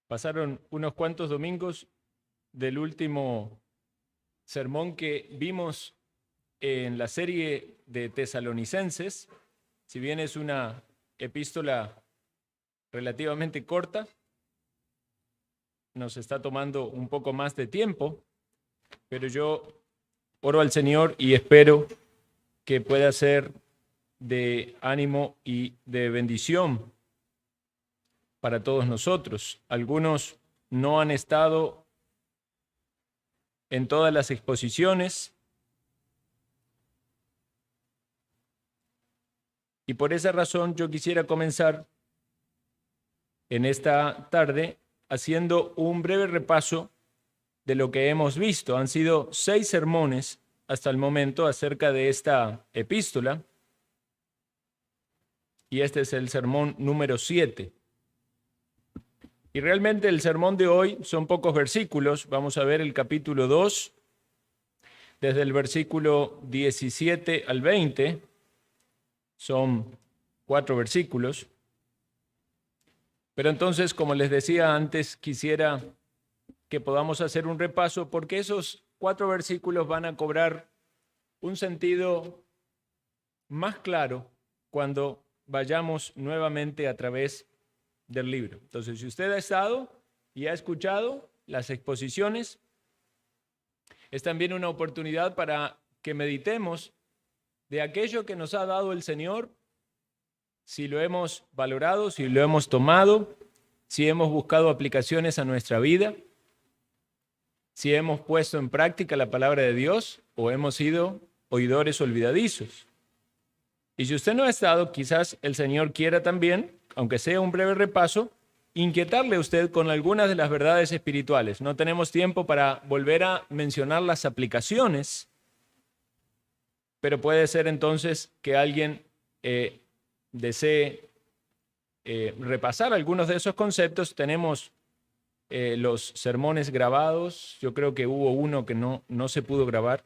Pasaron unos cuantos domingos del último sermón que vimos en la serie de Tesalonicenses. Si bien es una epístola relativamente corta, nos está tomando un poco más de tiempo, pero yo oro al Señor y espero que pueda ser de ánimo y de bendición para todos nosotros. Algunos no han estado en todas las exposiciones y por esa razón yo quisiera comenzar en esta tarde haciendo un breve repaso de lo que hemos visto. Han sido 6 sermones hasta el momento acerca de esta epístola y este es el sermón número 7. Y realmente el sermón de hoy son pocos versículos. Vamos a ver el capítulo 2, desde el versículo 17 al 20. Son 4 versículos. Pero entonces, como les decía antes, quisiera que podamos hacer un repaso, porque esos 4 versículos van a cobrar un sentido más claro cuando vayamos nuevamente a través del libro. Entonces, si usted ha estado y ha escuchado las exposiciones, es también una oportunidad para que meditemos de aquello que nos ha dado el Señor, si lo hemos valorado, si lo hemos tomado, si hemos buscado aplicaciones a nuestra vida, si hemos puesto en práctica la palabra de Dios o hemos sido oidores olvidadizos. Y si usted no ha estado, quizás el Señor quiera también, aunque sea un breve repaso, inquietarle a usted con algunas de las verdades espirituales. No tenemos tiempo para volver a mencionar las aplicaciones, pero puede ser entonces que alguien desee repasar algunos de esos conceptos. Tenemos los sermones grabados. Yo creo que hubo uno que no se pudo grabar,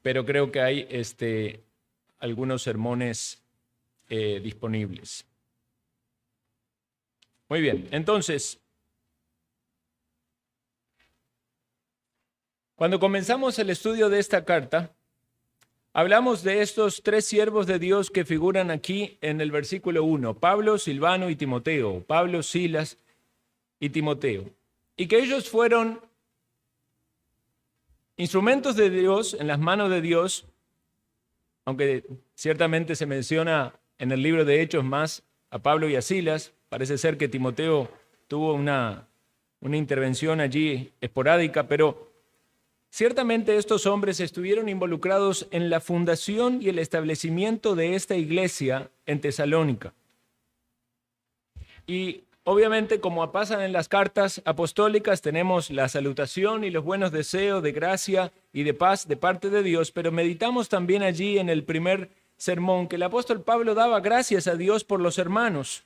pero creo que hay algunos sermones disponibles. Muy bien, entonces, cuando comenzamos el estudio de esta carta, hablamos de estos 3 siervos de Dios que figuran aquí en el versículo 1, Pablo, Silvano y Timoteo, Pablo, Silas y Timoteo, y que ellos fueron instrumentos de Dios en las manos de Dios, aunque ciertamente se menciona en el libro de Hechos más a Pablo y a Silas. Parece ser que Timoteo tuvo una intervención allí esporádica, pero ciertamente estos hombres estuvieron involucrados en la fundación y el establecimiento de esta iglesia en Tesalónica. Y obviamente, como pasa en las cartas apostólicas, tenemos la salutación y los buenos deseos de gracia y de paz de parte de Dios, pero meditamos también allí en el primer sermón que el apóstol Pablo daba gracias a Dios por los hermanos.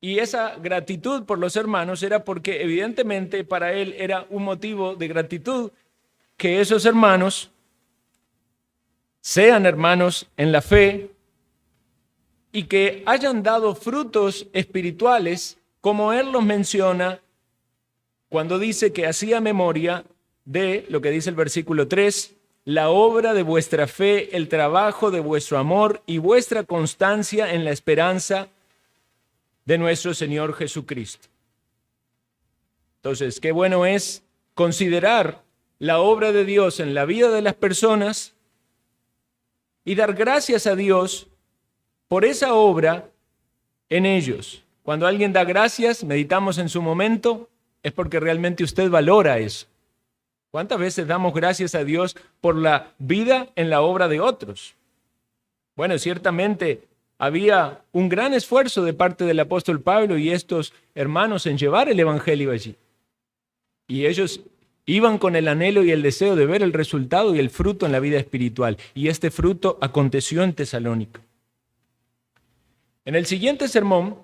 Y esa gratitud por los hermanos era porque evidentemente para él era un motivo de gratitud que esos hermanos sean hermanos en la fe y que hayan dado frutos espirituales, como él los menciona cuando dice que hacía memoria de lo que dice el versículo 3, la obra de vuestra fe, el trabajo de vuestro amor y vuestra constancia en la esperanza de nuestro Señor Jesucristo. Entonces, qué bueno es considerar la obra de Dios en la vida de las personas y dar gracias a Dios por esa obra en ellos. Cuando alguien da gracias, meditamos en su momento, es porque realmente usted valora eso. ¿Cuántas veces damos gracias a Dios por la vida en la obra de otros? Bueno, ciertamente había un gran esfuerzo de parte del apóstol Pablo y estos hermanos en llevar el evangelio allí. Y ellos iban con el anhelo y el deseo de ver el resultado y el fruto en la vida espiritual. Y este fruto aconteció en Tesalónica. En el siguiente sermón,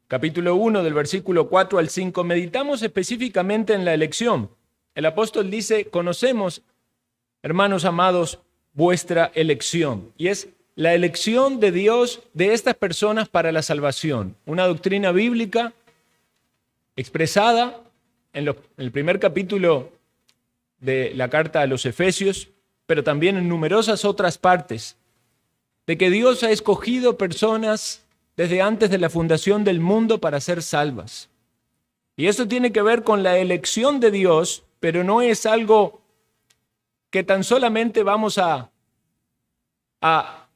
capítulo 1, del versículo 4 al 5, meditamos específicamente en la elección. El apóstol dice, conocemos, hermanos amados, vuestra elección. Y es la elección de Dios de estas personas para la salvación. Una doctrina bíblica expresada en el primer capítulo de la carta a los Efesios, pero también en numerosas otras partes, de que Dios ha escogido personas desde antes de la fundación del mundo para ser salvas. Y eso tiene que ver con la elección de Dios, pero no es algo que tan solamente vamos a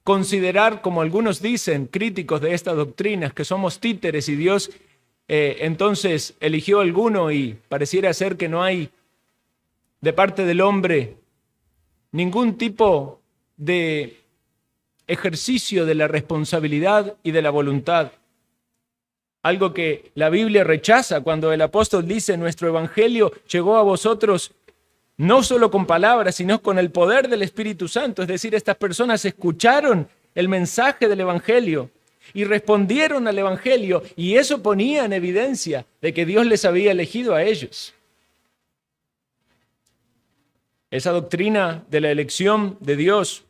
considerar, como algunos dicen, críticos de estas doctrinas, que somos títeres y Dios entonces eligió a alguno y pareciera ser que no hay de parte del hombre ningún tipo de ejercicio de la responsabilidad y de la voluntad. Algo que la Biblia rechaza cuando el apóstol dice: nuestro evangelio llegó a vosotros no solo con palabras, sino con el poder del Espíritu Santo. Es decir, estas personas escucharon el mensaje del evangelio y respondieron al evangelio, y eso ponía en evidencia de que Dios les había elegido a ellos. Esa doctrina de la elección de Dios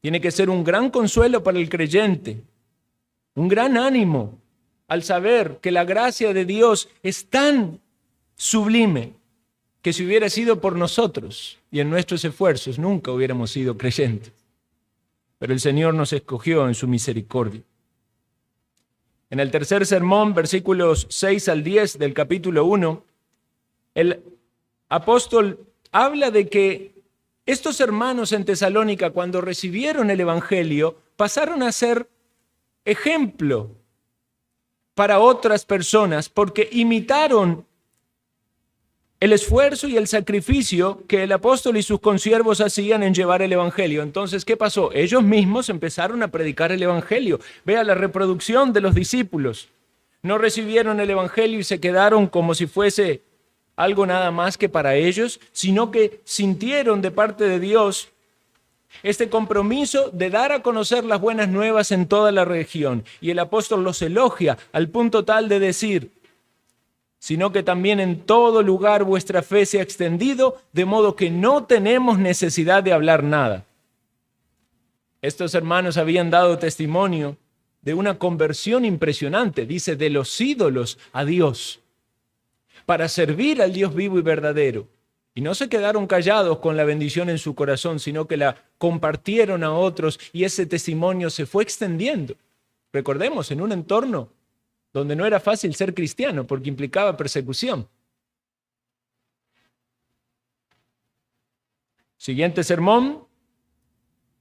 tiene que ser un gran consuelo para el creyente, un gran ánimo al saber que la gracia de Dios es tan sublime que si hubiera sido por nosotros y en nuestros esfuerzos nunca hubiéramos sido creyentes. Pero el Señor nos escogió en su misericordia. En el tercer sermón, versículos 6 al 10 del capítulo 1, el apóstol habla de que estos hermanos en Tesalónica, cuando recibieron el evangelio, pasaron a ser ejemplo para otras personas porque imitaron el esfuerzo y el sacrificio que el apóstol y sus consiervos hacían en llevar el evangelio. Entonces, ¿qué pasó? Ellos mismos empezaron a predicar el evangelio. Vea la reproducción de los discípulos. No recibieron el evangelio y se quedaron como si fuese algo nada más que para ellos, sino que sintieron de parte de Dios este compromiso de dar a conocer las buenas nuevas en toda la región. Y el apóstol los elogia al punto tal de decir: sino que también en todo lugar vuestra fe se ha extendido, de modo que no tenemos necesidad de hablar nada. Estos hermanos habían dado testimonio de una conversión impresionante, dice, de los ídolos a Dios, para servir al Dios vivo y verdadero. Y no se quedaron callados con la bendición en su corazón, sino que la compartieron a otros y ese testimonio se fue extendiendo. Recordemos, en un entorno donde no era fácil ser cristiano porque implicaba persecución. Siguiente sermón,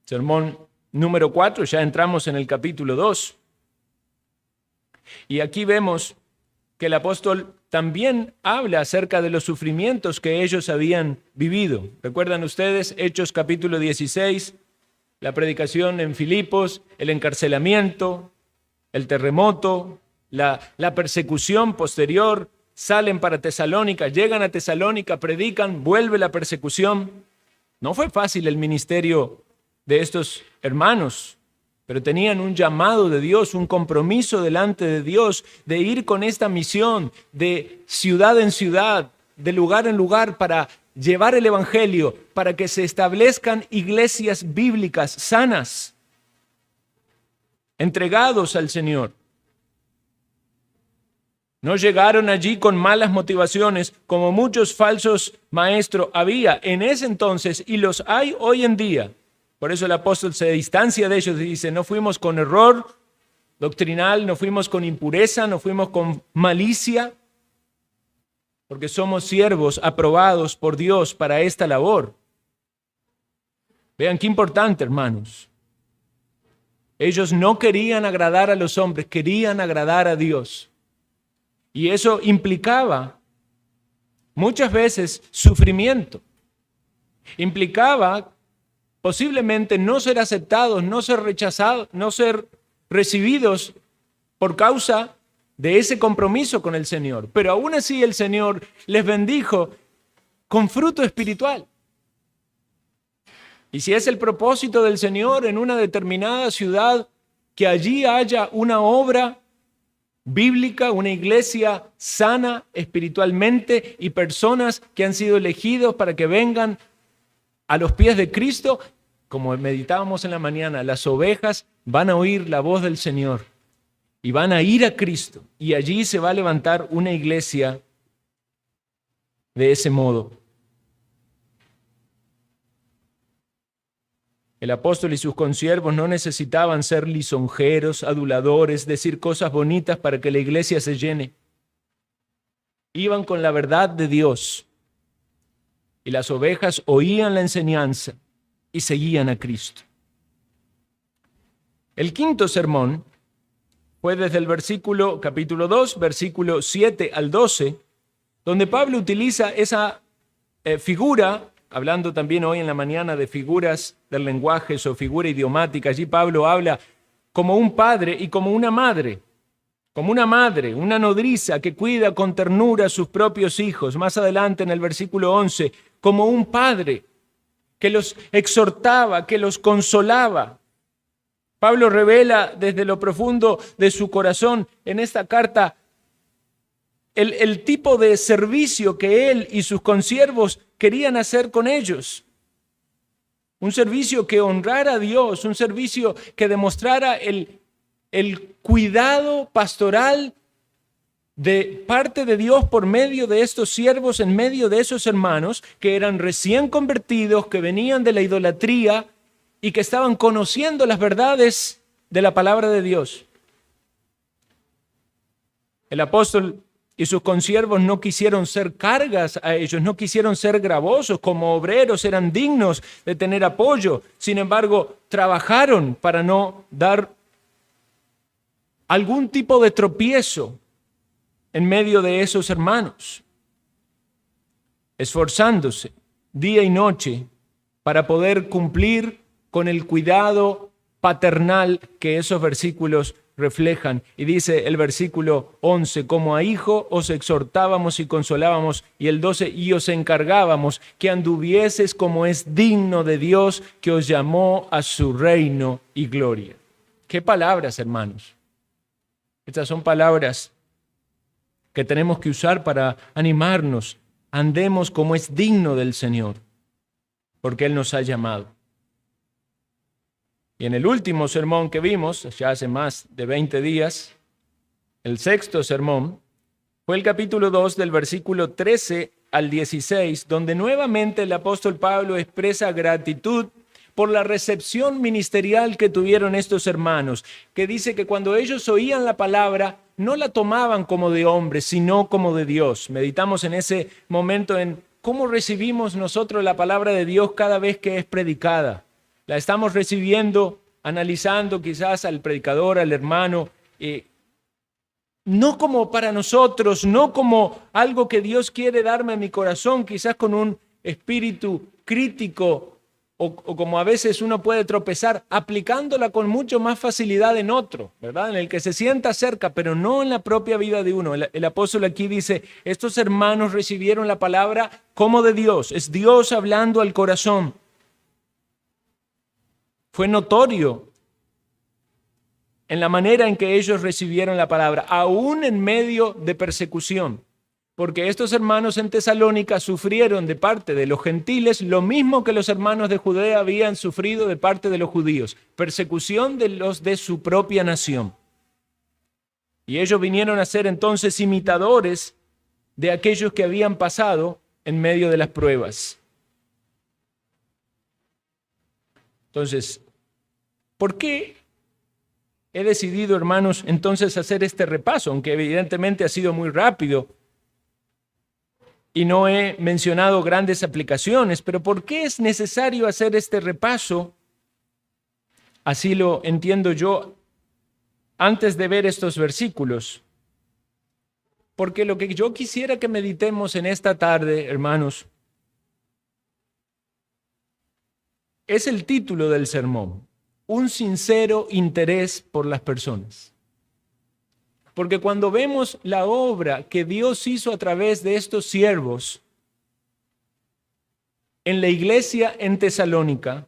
sermón número 4, ya entramos en el capítulo 2. Y aquí vemos que el apóstol también habla acerca de los sufrimientos que ellos habían vivido. ¿Recuerdan ustedes Hechos capítulo 16? La predicación en Filipos, el encarcelamiento, el terremoto, la persecución posterior. Salen para Tesalónica, llegan a Tesalónica, predican, vuelve la persecución. No fue fácil el ministerio de estos hermanos, pero tenían un llamado de Dios, un compromiso delante de Dios de ir con esta misión de ciudad en ciudad, de lugar en lugar, para llevar el evangelio, para que se establezcan iglesias bíblicas sanas, entregados al Señor. No llegaron allí con malas motivaciones, como muchos falsos maestros había en ese entonces y los hay hoy en día. Por eso el apóstol se distancia de ellos y dice: no fuimos con error doctrinal, no fuimos con impureza, no fuimos con malicia, porque somos siervos aprobados por Dios para esta labor. Vean qué importante, hermanos. Ellos no querían agradar a los hombres, querían agradar a Dios. Y eso implicaba muchas veces sufrimiento. Implicaba posiblemente no ser aceptados, no ser rechazados, no ser recibidos por causa de ese compromiso con el Señor. Pero aún así el Señor les bendijo con fruto espiritual. Y si es el propósito del Señor en una determinada ciudad, que allí haya una obra bíblica, una iglesia sana espiritualmente y personas que han sido elegidos para que vengan a los pies de Cristo, como meditábamos en la mañana, las ovejas van a oír la voz del Señor y van a ir a Cristo. Y allí se va a levantar una iglesia de ese modo. El apóstol y sus consiervos no necesitaban ser lisonjeros, aduladores, decir cosas bonitas para que la iglesia se llene. Iban con la verdad de Dios y las ovejas oían la enseñanza y seguían a Cristo. El quinto sermón fue desde el capítulo 2, versículo 7 al 12, donde Pablo utiliza esa figura, hablando también hoy en la mañana de figuras del lenguaje o figura idiomática. Allí Pablo habla como un padre y como una madre, una nodriza que cuida con ternura a sus propios hijos. Más adelante en el versículo 11, como un padre que los exhortaba, que los consolaba. Pablo revela desde lo profundo de su corazón en esta carta el tipo de servicio que él y sus consiervos querían hacer con ellos. Un servicio que honrara a Dios, un servicio que demostrara el cuidado pastoral de parte de Dios por medio de estos siervos, en medio de esos hermanos que eran recién convertidos, que venían de la idolatría y que estaban conociendo las verdades de la palabra de Dios. El apóstol y sus consiervos no quisieron ser cargas a ellos, no quisieron ser gravosos, como obreros eran dignos de tener apoyo. Sin embargo, trabajaron para no dar algún tipo de tropiezo en medio de esos hermanos, esforzándose día y noche para poder cumplir con el cuidado paternal que esos versículos reflejan. Y dice el versículo 11, como a hijo os exhortábamos y consolábamos, y el 12, y os encargábamos que anduvieses como es digno de Dios que os llamó a su reino y gloria. ¿Qué palabras, hermanos? Estas son palabras que tenemos que usar para animarnos. Andemos como es digno del Señor, porque Él nos ha llamado. Y en el último sermón que vimos, ya hace más de 20 días, el sexto sermón, fue el capítulo 2 del versículo 13 al 16, donde nuevamente el apóstol Pablo expresa gratitud por la recepción ministerial que tuvieron estos hermanos, que dice que cuando ellos oían la palabra, no la tomaban como de hombres, sino como de Dios. Meditamos en ese momento en cómo recibimos nosotros la palabra de Dios cada vez que es predicada. La estamos recibiendo, analizando quizás al predicador, al hermano, no como para nosotros, no como algo que Dios quiere darme a mi corazón, quizás con un espíritu crítico o como a veces uno puede tropezar, aplicándola con mucho más facilidad en otro, ¿verdad? En el que se sienta cerca, pero no en la propia vida de uno. El apóstol aquí dice, estos hermanos recibieron la palabra como de Dios, es Dios hablando al corazón. Fue notorio en la manera en que ellos recibieron la palabra, aún en medio de persecución, porque estos hermanos en Tesalónica sufrieron de parte de los gentiles lo mismo que los hermanos de Judea habían sufrido de parte de los judíos, persecución de los de su propia nación. Y ellos vinieron a ser entonces imitadores de aquellos que habían pasado en medio de las pruebas. Entonces, ¿por qué he decidido, hermanos, entonces hacer este repaso? Aunque evidentemente ha sido muy rápido y no he mencionado grandes aplicaciones, pero ¿por qué es necesario hacer este repaso? Así lo entiendo yo antes de ver estos versículos. Porque lo que yo quisiera que meditemos en esta tarde, hermanos, es el título del sermón, un sincero interés por las personas. Porque cuando vemos la obra que Dios hizo a través de estos siervos en la iglesia en Tesalónica,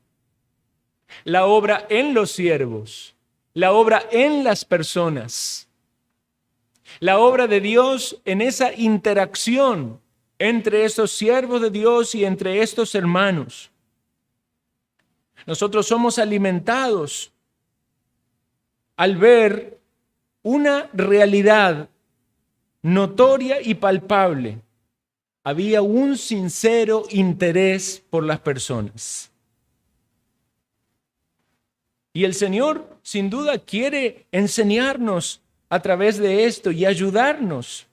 la obra en los siervos, la obra en las personas, la obra de Dios en esa interacción entre estos siervos de Dios y entre estos hermanos, Nosotros somos alimentados al ver una realidad notoria y palpable. Había un sincero interés por las personas. Y el Señor, sin duda, quiere enseñarnos a través de esto y ayudarnos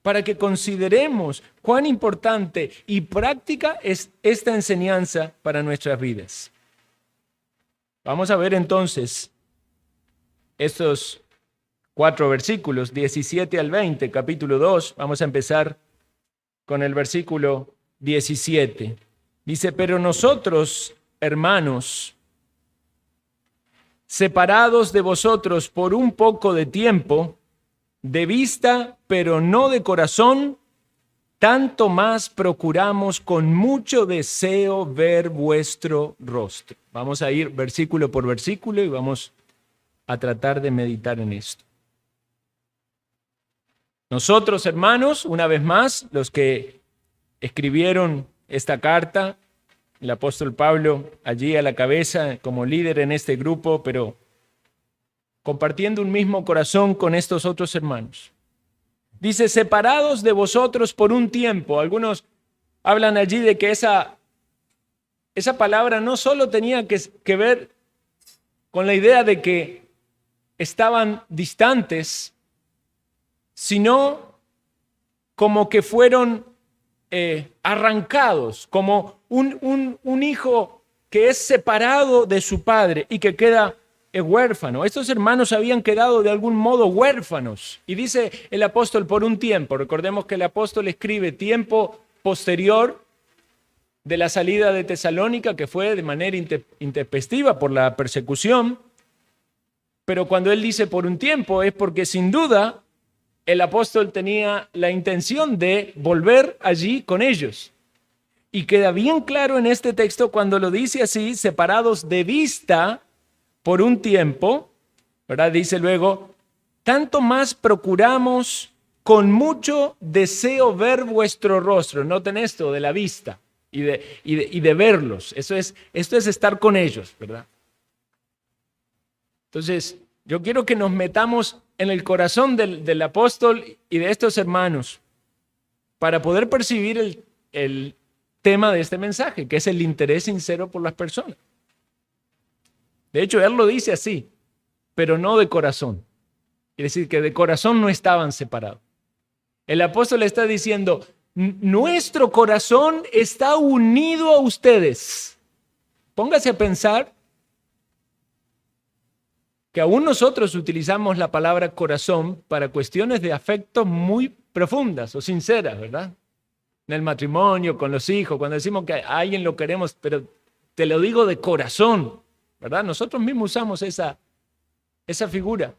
para que consideremos cuán importante y práctica es esta enseñanza para nuestras vidas. Vamos a ver entonces estos 4 versículos, 17 al 20, capítulo 2. Vamos a empezar con el versículo 17. Dice, pero nosotros, hermanos, separados de vosotros por un poco de tiempo, de vista, pero no de corazón, tanto más procuramos con mucho deseo ver vuestro rostro. Vamos a ir versículo por versículo y vamos a tratar de meditar en esto. Nosotros, hermanos, una vez más, los que escribieron esta carta, el apóstol Pablo allí a la cabeza como líder en este grupo, pero compartiendo un mismo corazón con estos otros hermanos. Dice, separados de vosotros por un tiempo. Algunos hablan allí de que esa palabra no solo tenía que ver con la idea de que estaban distantes, sino como que fueron arrancados, como un hijo que es separado de su padre y que queda huérfano. Estos hermanos habían quedado de algún modo huérfanos. Y dice el apóstol por un tiempo. Recordemos que el apóstol escribe tiempo posterior de la salida de Tesalónica, que fue de manera intempestiva por la persecución. Pero cuando él dice por un tiempo es porque sin duda el apóstol tenía la intención de volver allí con ellos. Y queda bien claro en este texto cuando lo dice así, separados de vista por un tiempo, ¿verdad? Dice luego, tanto más procuramos con mucho deseo ver vuestro rostro. Noten esto de la vista y de verlos. Esto es estar con ellos, ¿verdad? Entonces, yo quiero que nos metamos en el corazón del apóstol y de estos hermanos para poder percibir el tema de este mensaje, que es el interés sincero por las personas. De hecho, él lo dice así, pero no de corazón. Quiere decir que de corazón no estaban separados. El apóstol está diciendo, nuestro corazón está unido a ustedes. Póngase a pensar que aún nosotros utilizamos la palabra corazón para cuestiones de afecto muy profundas o sinceras, ¿verdad? En el matrimonio, con los hijos, cuando decimos que a alguien lo queremos, pero te lo digo de corazón, ¿verdad? Nosotros mismos usamos esa figura.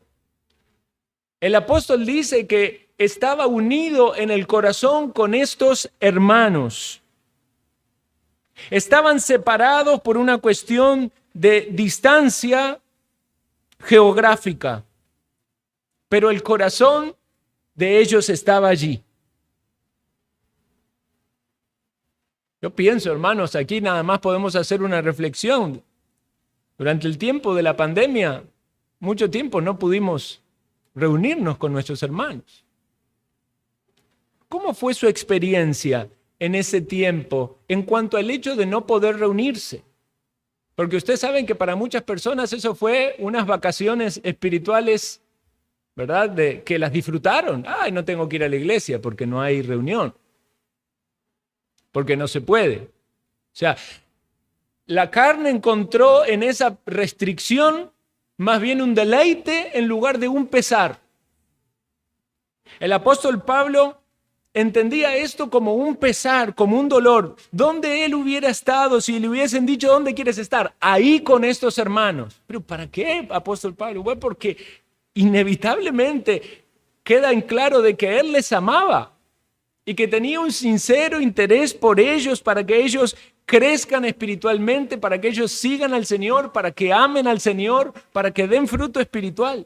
El apóstol dice que estaba unido en el corazón con estos hermanos. Estaban separados por una cuestión de distancia geográfica, pero el corazón de ellos estaba allí. Yo pienso, hermanos, aquí nada más podemos hacer una reflexión. Durante el tiempo de la pandemia, mucho tiempo no pudimos reunirnos con nuestros hermanos. ¿Cómo fue su experiencia en ese tiempo en cuanto al hecho de no poder reunirse? Porque ustedes saben que para muchas personas eso fue unas vacaciones espirituales, ¿verdad? Que las disfrutaron. Ay, no tengo que ir a la iglesia porque no hay reunión. Porque no se puede. O sea, la carne encontró en esa restricción más bien un deleite en lugar de un pesar. El apóstol Pablo entendía esto como un pesar, como un dolor. ¿Dónde él hubiera estado si le hubiesen dicho dónde quieres estar? Ahí con estos hermanos. ¿Pero para qué, apóstol Pablo? Bueno, porque inevitablemente queda en claro de que él les amaba y que tenía un sincero interés por ellos, para que ellos crezcan espiritualmente, para que ellos sigan al Señor, para que amen al Señor, para que den fruto espiritual.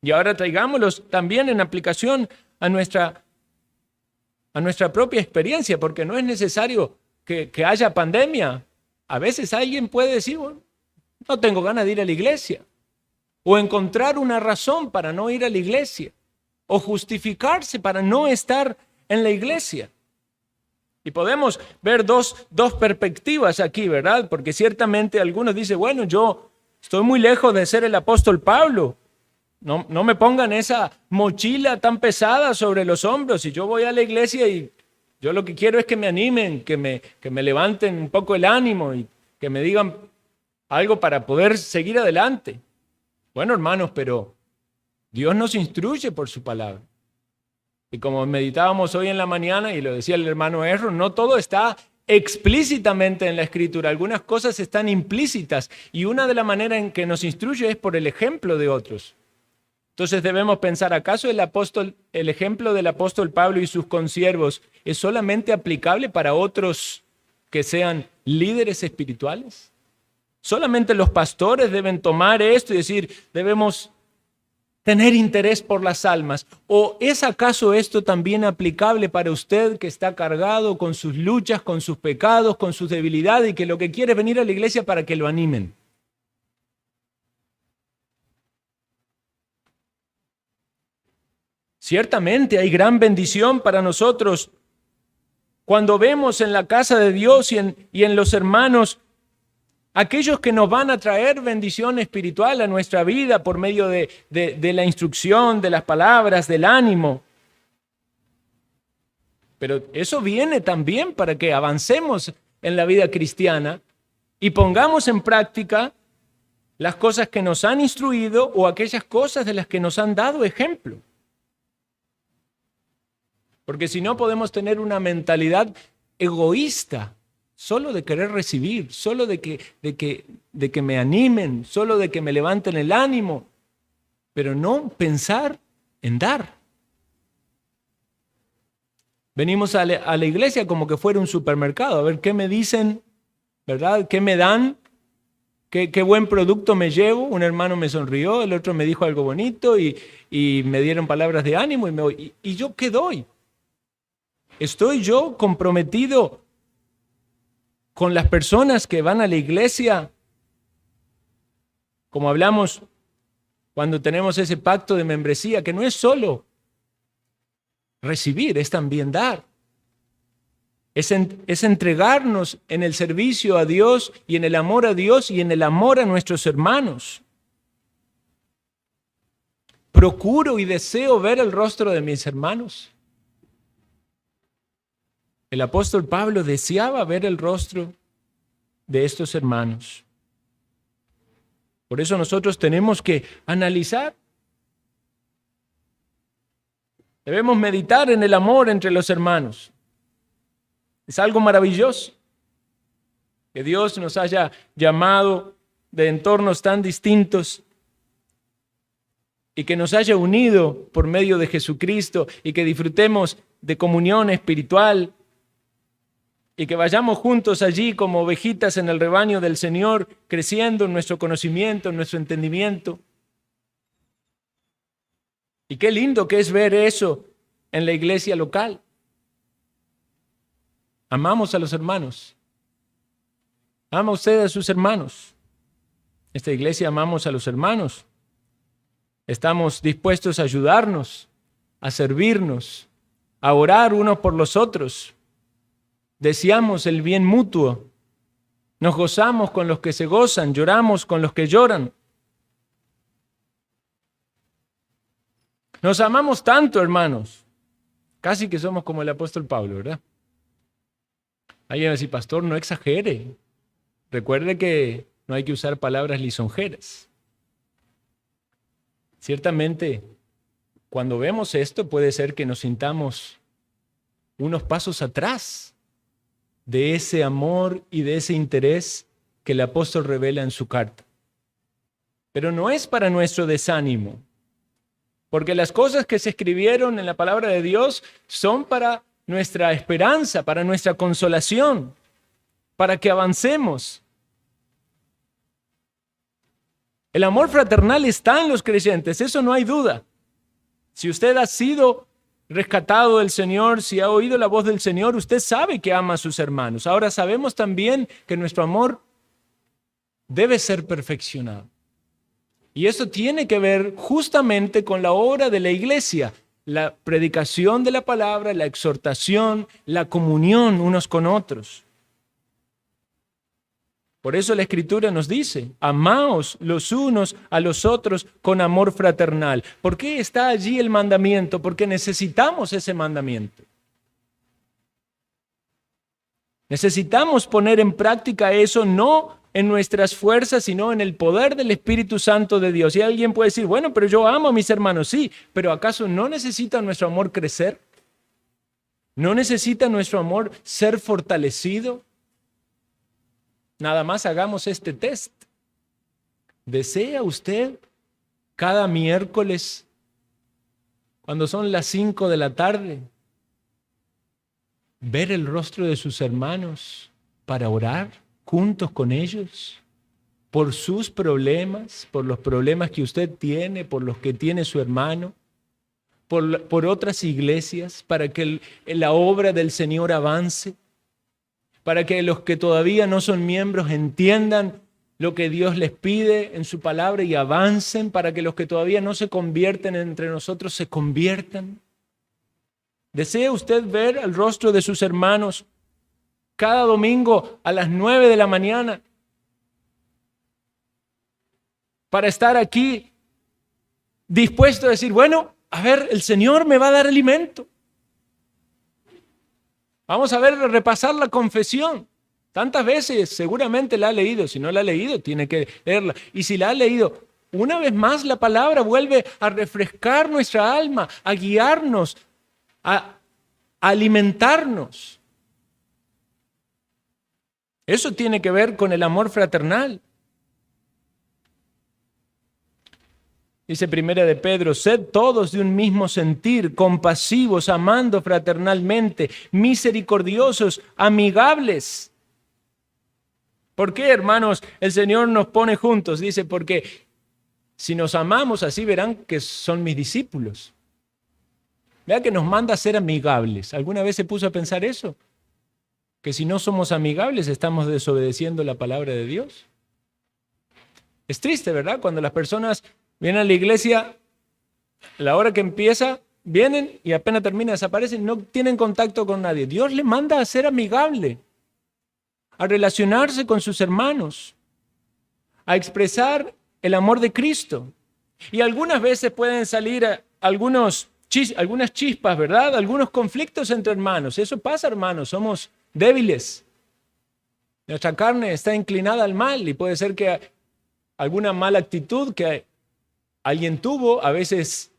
Y ahora traigámoslos también en aplicación a nuestra propia experiencia, porque no es necesario que haya pandemia a veces alguien puede decir, bueno, no tengo ganas de ir a la iglesia. O encontrar una razón para no ir a la iglesia. O justificarse para no estar en la iglesia. Y podemos ver dos perspectivas aquí, ¿verdad? Porque ciertamente algunos dicen, bueno, yo estoy muy lejos de ser el apóstol Pablo. No me pongan esa mochila tan pesada sobre los hombros. Y yo voy a la iglesia y yo lo que quiero es que me animen, que me levanten un poco el ánimo y que me digan algo para poder seguir adelante. Bueno, hermanos, pero Dios nos instruye por su palabra. Y como meditábamos hoy en la mañana, y lo decía el hermano Erro, no todo está explícitamente en la Escritura. Algunas cosas están implícitas. Y una de las maneras en que nos instruye es por el ejemplo de otros. Entonces debemos pensar, ¿acaso el ejemplo del apóstol Pablo y sus consiervos es solamente aplicable para otros que sean líderes espirituales? ¿Solamente los pastores deben tomar esto y decir, debemos tener interés por las almas? ¿O es acaso esto también aplicable para usted que está cargado con sus luchas, con sus pecados, con sus debilidades y que lo que quiere es venir a la iglesia para que lo animen? Ciertamente hay gran bendición para nosotros cuando vemos en la casa de Dios y en los hermanos aquellos que nos van a traer bendición espiritual a nuestra vida por medio de la instrucción, de las palabras, del ánimo. Pero eso viene también para que avancemos en la vida cristiana y pongamos en práctica las cosas que nos han instruido o aquellas cosas de las que nos han dado ejemplo. Porque si no podemos tener una mentalidad egoísta, solo de querer recibir, solo de que me animen, solo de que me levanten el ánimo, pero no pensar en dar. Venimos a la iglesia como que fuera un supermercado, a ver qué me dicen, ¿verdad? ¿Qué me dan? ¿Qué buen producto me llevo? Un hermano me sonrió, el otro me dijo algo bonito y me dieron palabras de ánimo ¿y yo qué doy? ¿Estoy yo comprometido con las personas que van a la iglesia? Como hablamos cuando tenemos ese pacto de membresía, que no es solo recibir, es también dar. Es entregarnos en el servicio a Dios y en el amor a Dios y en el amor a nuestros hermanos. Procuro y deseo ver el rostro de mis hermanos. El apóstol Pablo deseaba ver el rostro de estos hermanos. Por eso nosotros tenemos que analizar. Debemos meditar en el amor entre los hermanos. Es algo maravilloso que Dios nos haya llamado de entornos tan distintos y que nos haya unido por medio de Jesucristo y que disfrutemos de comunión espiritual y que vayamos juntos allí como ovejitas en el rebaño del Señor, creciendo en nuestro conocimiento, en nuestro entendimiento. Y qué lindo que es ver eso en la iglesia local. Amamos a los hermanos. ¿Ama usted a sus hermanos? Esta iglesia amamos a los hermanos. Estamos dispuestos a ayudarnos, a servirnos, a orar unos por los otros. Deseamos el bien mutuo. Nos gozamos con los que se gozan, lloramos con los que lloran. Nos amamos tanto, hermanos. Casi que somos como el apóstol Pablo, ¿verdad? Alguien va a decir, pastor, no exagere. Recuerde que no hay que usar palabras lisonjeras. Ciertamente, cuando vemos esto, puede ser que nos sintamos unos pasos atrás de ese amor y de ese interés que el apóstol revela en su carta. Pero no es para nuestro desánimo, porque las cosas que se escribieron en la palabra de Dios son para nuestra esperanza, para nuestra consolación, para que avancemos. El amor fraternal está en los creyentes, eso no hay duda. Si usted ha sido rescatado del Señor, si ha oído la voz del Señor, usted sabe que ama a sus hermanos. Ahora sabemos también que nuestro amor debe ser perfeccionado. Y eso tiene que ver justamente con la obra de la iglesia, la predicación de la palabra, la exhortación, la comunión unos con otros. Por eso la Escritura nos dice, amaos los unos a los otros con amor fraternal. ¿Por qué está allí el mandamiento? Porque necesitamos ese mandamiento. Necesitamos poner en práctica eso, no en nuestras fuerzas, sino en el poder del Espíritu Santo de Dios. Y alguien puede decir, bueno, pero yo amo a mis hermanos. Sí, pero ¿acaso no necesita nuestro amor crecer? ¿No necesita nuestro amor ser fortalecido? Nada más hagamos este test. ¿Desea usted cada miércoles, cuando son las 5 de la tarde, ver el rostro de sus hermanos para orar juntos con ellos por sus problemas, por los problemas que usted tiene, por los que tiene su hermano, por otras iglesias, para que la obra del Señor avance, para que los que todavía no son miembros entiendan lo que Dios les pide en su palabra y avancen, para que los que todavía no se convierten entre nosotros se conviertan? ¿Desea usted ver el rostro de sus hermanos cada domingo a las 9 de la mañana para estar aquí dispuesto a decir, bueno, a ver, el Señor me va a dar alimento? Vamos a ver, repasar la confesión. Tantas veces seguramente la ha leído. Si no la ha leído, tiene que leerla. Y si la ha leído, una vez más la palabra vuelve a refrescar nuestra alma, a guiarnos, a alimentarnos. Eso tiene que ver con el amor fraternal. Dice Primera de Pedro, sed todos de un mismo sentir, compasivos, amando fraternalmente, misericordiosos, amigables. ¿Por qué, hermanos, el Señor nos pone juntos? Dice, porque si nos amamos así verán que son mis discípulos. Vea que nos manda a ser amigables. ¿Alguna vez se puso a pensar eso? Que si no somos amigables estamos desobedeciendo la palabra de Dios. Es triste, ¿verdad? Cuando las personas vienen a la iglesia, a la hora que empieza, vienen y apenas termina, desaparecen, no tienen contacto con nadie. Dios le manda a ser amigable, a relacionarse con sus hermanos, a expresar el amor de Cristo. Y algunas veces pueden salir algunas chispas, ¿verdad? Algunos conflictos entre hermanos. Eso pasa, hermanos, somos débiles. Nuestra carne está inclinada al mal y puede ser que alguna mala actitud que alguien tuvo, a veces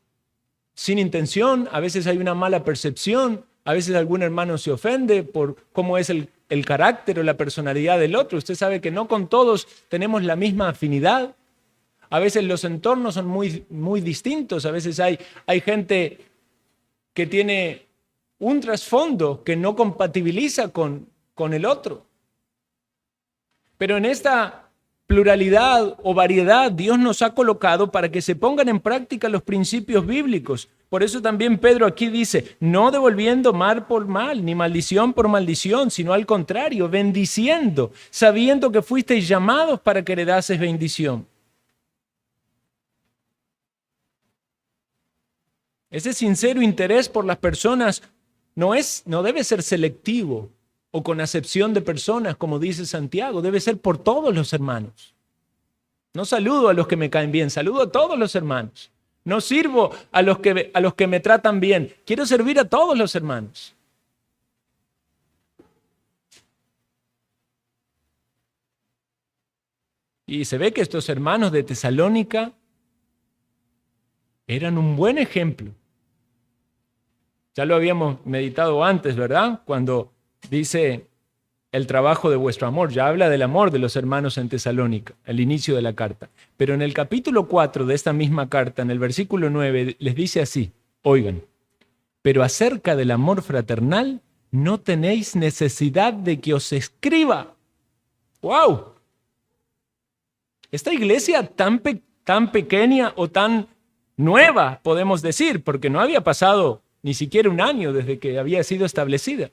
sin intención, a veces hay una mala percepción, a veces algún hermano se ofende por cómo es el carácter o la personalidad del otro. Usted sabe que no con todos tenemos la misma afinidad. A veces los entornos son muy, muy distintos. A veces hay gente que tiene un trasfondo que no compatibiliza con el otro. Pero en esta pluralidad o variedad Dios nos ha colocado para que se pongan en práctica los principios bíblicos. Por eso también Pedro aquí dice, no devolviendo mal por mal, ni maldición por maldición, sino al contrario, bendiciendo, sabiendo que fuisteis llamados para que heredases bendición. Ese sincero interés por las personas no debe ser selectivo o con acepción de personas, como dice Santiago, debe ser por todos los hermanos. No saludo a los que me caen bien, saludo a todos los hermanos. No sirvo a los que me tratan bien, quiero servir a todos los hermanos. Y se ve que estos hermanos de Tesalónica eran un buen ejemplo. Ya lo habíamos meditado antes, ¿verdad? Cuando dice el trabajo de vuestro amor, ya habla del amor de los hermanos en Tesalónica, al inicio de la carta. Pero en el capítulo 4 de esta misma carta, en el versículo 9, les dice así, oigan, pero acerca del amor fraternal no tenéis necesidad de que os escriba. ¡Wow! Esta iglesia tan pequeña o tan nueva, podemos decir, porque no había pasado ni siquiera un año desde que había sido establecida.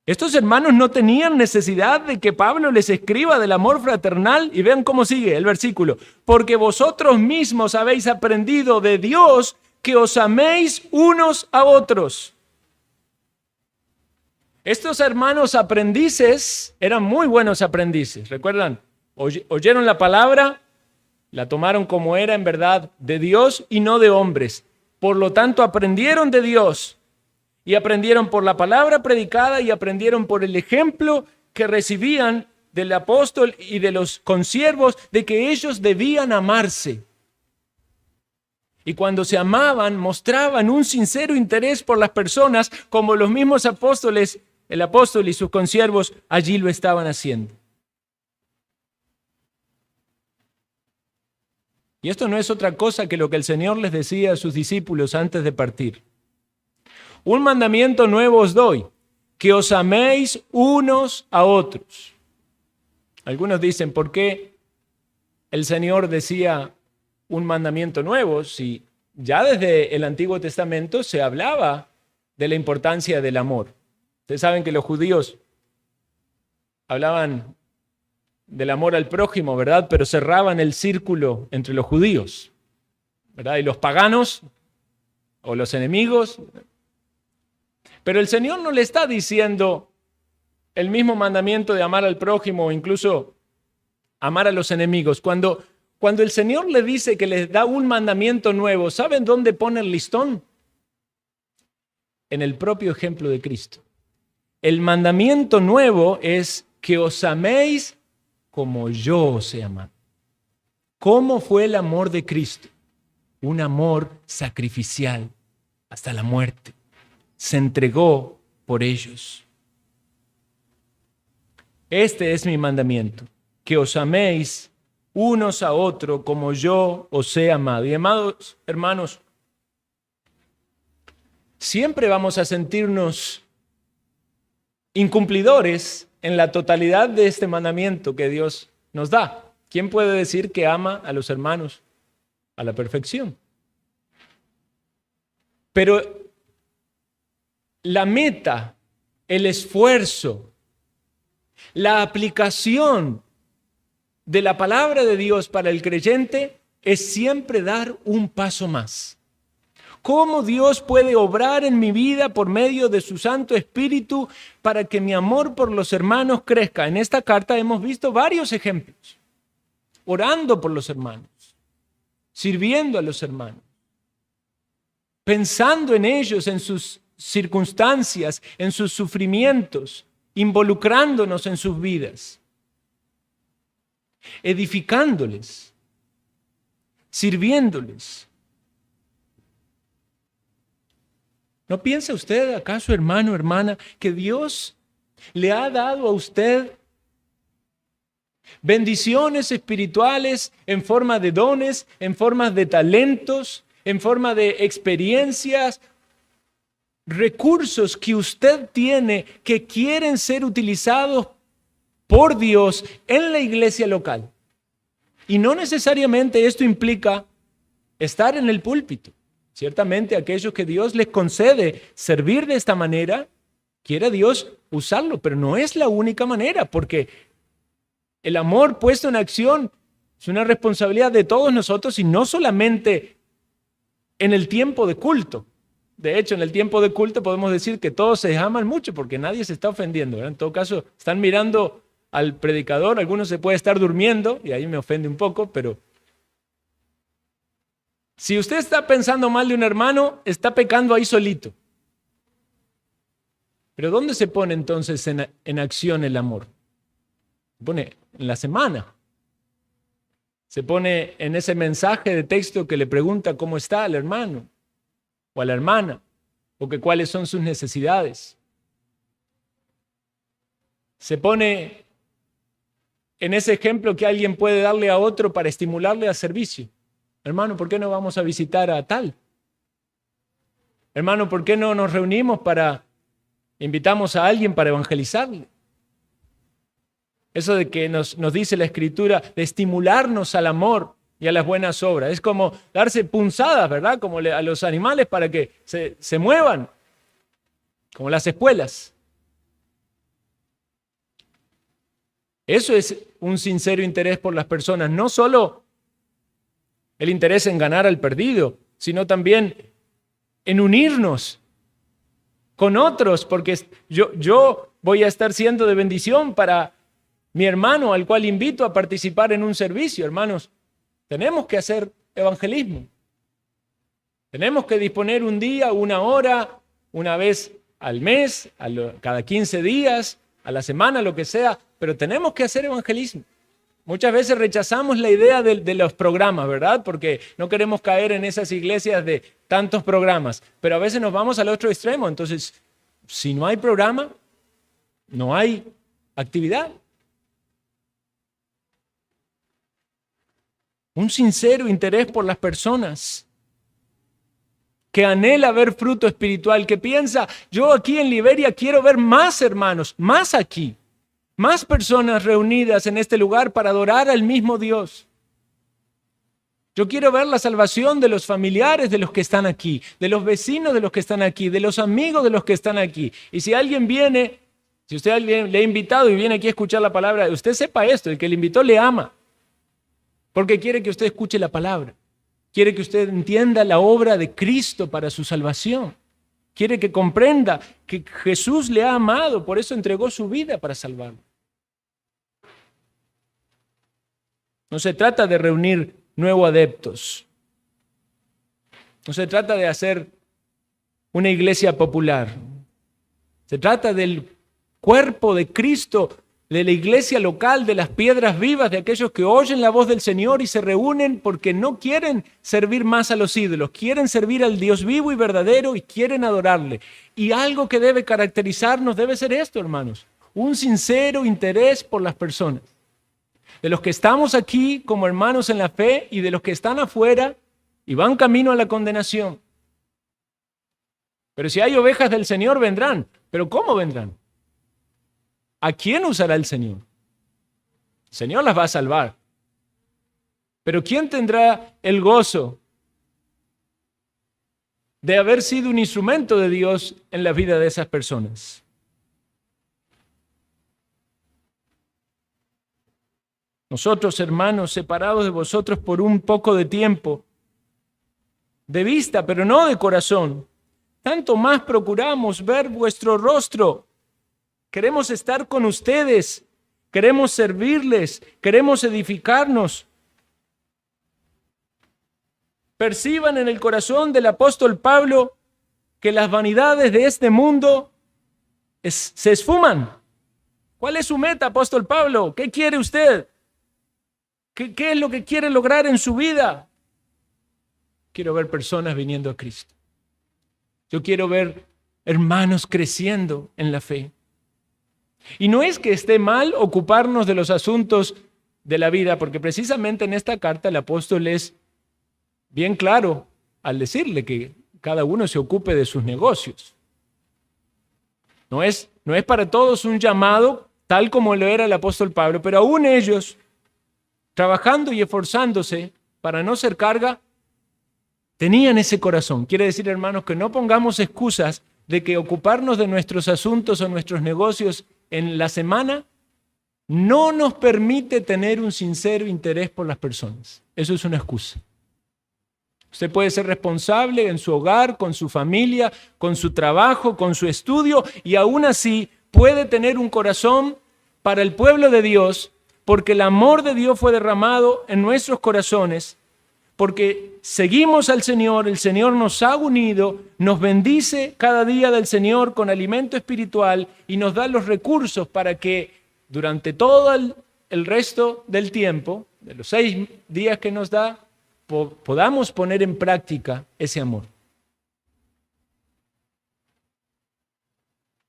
Estos hermanos no tenían necesidad de que Pablo les escriba del amor fraternal, y vean cómo sigue el versículo. Porque vosotros mismos habéis aprendido de Dios que os améis unos a otros. Estos hermanos aprendices eran muy buenos aprendices, ¿recuerdan? Oyeron la palabra, la tomaron como era en verdad de Dios y no de hombres. Por lo tanto, aprendieron de Dios y aprendieron por la palabra predicada y aprendieron por el ejemplo que recibían del apóstol y de los consiervos de que ellos debían amarse. Y cuando se amaban, mostraban un sincero interés por las personas, como los mismos apóstoles, el apóstol y sus consiervos allí lo estaban haciendo. Y esto no es otra cosa que lo que el Señor les decía a sus discípulos antes de partir. Un mandamiento nuevo os doy, que os améis unos a otros. Algunos dicen, ¿por qué el Señor decía un mandamiento nuevo si ya desde el Antiguo Testamento se hablaba de la importancia del amor? Ustedes saben que los judíos hablaban del amor al prójimo, ¿verdad? Pero cerraban el círculo entre los judíos, ¿verdad? Y los paganos o los enemigos. Pero el Señor no le está diciendo el mismo mandamiento de amar al prójimo o incluso amar a los enemigos. Cuando el Señor le dice que les da un mandamiento nuevo, ¿saben dónde pone el listón? En el propio ejemplo de Cristo. El mandamiento nuevo es que os améis como yo os he amado. ¿Cómo fue el amor de Cristo? Un amor sacrificial hasta la muerte. Se entregó por ellos. Este es mi mandamiento, que os améis unos a otros como yo os he amado. Y amados hermanos, siempre vamos a sentirnos incumplidores en la totalidad de este mandamiento que Dios nos da. ¿Quién puede decir que ama a los hermanos a la perfección? Pero la meta, el esfuerzo, la aplicación de la palabra de Dios para el creyente es siempre dar un paso más. ¿Cómo Dios puede obrar en mi vida por medio de su Santo Espíritu para que mi amor por los hermanos crezca? En esta carta hemos visto varios ejemplos. Orando por los hermanos, sirviendo a los hermanos, pensando en ellos, en sus circunstancias, en sus sufrimientos, involucrándonos en sus vidas, edificándoles, sirviéndoles. ¿No piensa usted, acaso, hermano, hermana, que Dios le ha dado a usted bendiciones espirituales en forma de dones, en forma de talentos, en forma de experiencias, recursos que usted tiene que quieren ser utilizados por Dios en la iglesia local? Y no necesariamente esto implica estar en el púlpito. Ciertamente aquellos que Dios les concede servir de esta manera, quiere Dios usarlo, pero no es la única manera, porque el amor puesto en acción es una responsabilidad de todos nosotros y no solamente en el tiempo de culto. De hecho, en el tiempo de culto podemos decir que todos se aman mucho porque nadie se está ofendiendo, ¿verdad? En todo caso, están mirando al predicador, algunos se puede estar durmiendo y ahí me ofende un poco, pero si usted está pensando mal de un hermano, está pecando ahí solito. Pero ¿dónde se pone entonces en acción el amor? Se pone en la semana. Se pone en ese mensaje de texto que le pregunta cómo está al hermano o a la hermana, o que cuáles son sus necesidades. Se pone en ese ejemplo que alguien puede darle a otro para estimularle a servicio. Hermano, ¿por qué no vamos a visitar a tal? Hermano, ¿por qué no nos reunimos invitamos a alguien para evangelizarle? Eso de que nos dice la Escritura, de estimularnos al amor y a las buenas obras. Es como darse punzadas, ¿verdad? Como a los animales para que se muevan, como las espuelas. Eso es un sincero interés por las personas, no solo el interés en ganar al perdido, sino también en unirnos con otros, porque yo voy a estar siendo de bendición para mi hermano al cual invito a participar en un servicio. Hermanos, tenemos que hacer evangelismo. Tenemos que disponer un día, una hora, una vez al mes, cada 15 días, a la semana, lo que sea, pero tenemos que hacer evangelismo. Muchas veces rechazamos la idea de los programas, ¿verdad? Porque no queremos caer en esas iglesias de tantos programas, pero a veces nos vamos al otro extremo. Entonces, si no hay programa, no hay actividad. Un sincero interés por las personas, que anhela ver fruto espiritual, que piensa, yo aquí en Liberia quiero ver más hermanos, más aquí, más personas reunidas en este lugar para adorar al mismo Dios. Yo quiero ver la salvación de los familiares de los que están aquí, de los vecinos de los que están aquí, de los amigos de los que están aquí. Y si alguien viene, si usted le ha invitado y viene aquí a escuchar la palabra, usted sepa esto, el que le invitó le ama, porque quiere que usted escuche la palabra. Quiere que usted entienda la obra de Cristo para su salvación. Quiere que comprenda que Jesús le ha amado, por eso entregó su vida para salvarlo. No se trata de reunir nuevos adeptos. No se trata de hacer una iglesia popular. Se trata del cuerpo de Cristo, de la iglesia local, de las piedras vivas, de aquellos que oyen la voz del Señor y se reúnen porque no quieren servir más a los ídolos, quieren servir al Dios vivo y verdadero y quieren adorarle. Y algo que debe caracterizarnos debe ser esto, hermanos, un sincero interés por las personas. De los que estamos aquí como hermanos en la fe y de los que están afuera y van camino a la condenación. Pero si hay ovejas del Señor, vendrán. ¿Pero cómo vendrán? ¿A quién usará el Señor? El Señor las va a salvar. Pero ¿quién tendrá el gozo de haber sido un instrumento de Dios en la vida de esas personas? Nosotros, hermanos, separados de vosotros por un poco de tiempo, de vista, pero no de corazón, tanto más procuramos ver vuestro rostro. Queremos estar con ustedes, queremos servirles, queremos edificarnos. Perciban en el corazón del apóstol Pablo que las vanidades de este mundo se esfuman. ¿Cuál es su meta, apóstol Pablo? ¿Qué quiere usted? ¿Qué es lo que quiere lograr en su vida? Quiero ver personas viniendo a Cristo. Yo quiero ver hermanos creciendo en la fe. Y no es que esté mal ocuparnos de los asuntos de la vida, porque precisamente en esta carta el apóstol es bien claro al decirle que cada uno se ocupe de sus negocios. No es para todos un llamado tal como lo era el apóstol Pablo, pero aún ellos, trabajando y esforzándose para no ser carga, tenían ese corazón. Quiere decir, hermanos, que no pongamos excusas de que ocuparnos de nuestros asuntos o nuestros negocios en la semana no nos permite tener un sincero interés por las personas. Eso es una excusa. Usted puede ser responsable en su hogar, con su familia, con su trabajo, con su estudio, y aún así puede tener un corazón para el pueblo de Dios, porque el amor de Dios fue derramado en nuestros corazones, porque seguimos al Señor, el Señor nos ha unido, nos bendice cada día del Señor con alimento espiritual y nos da los recursos para que durante todo el resto del tiempo, de los 6 días que nos da, podamos poner en práctica ese amor.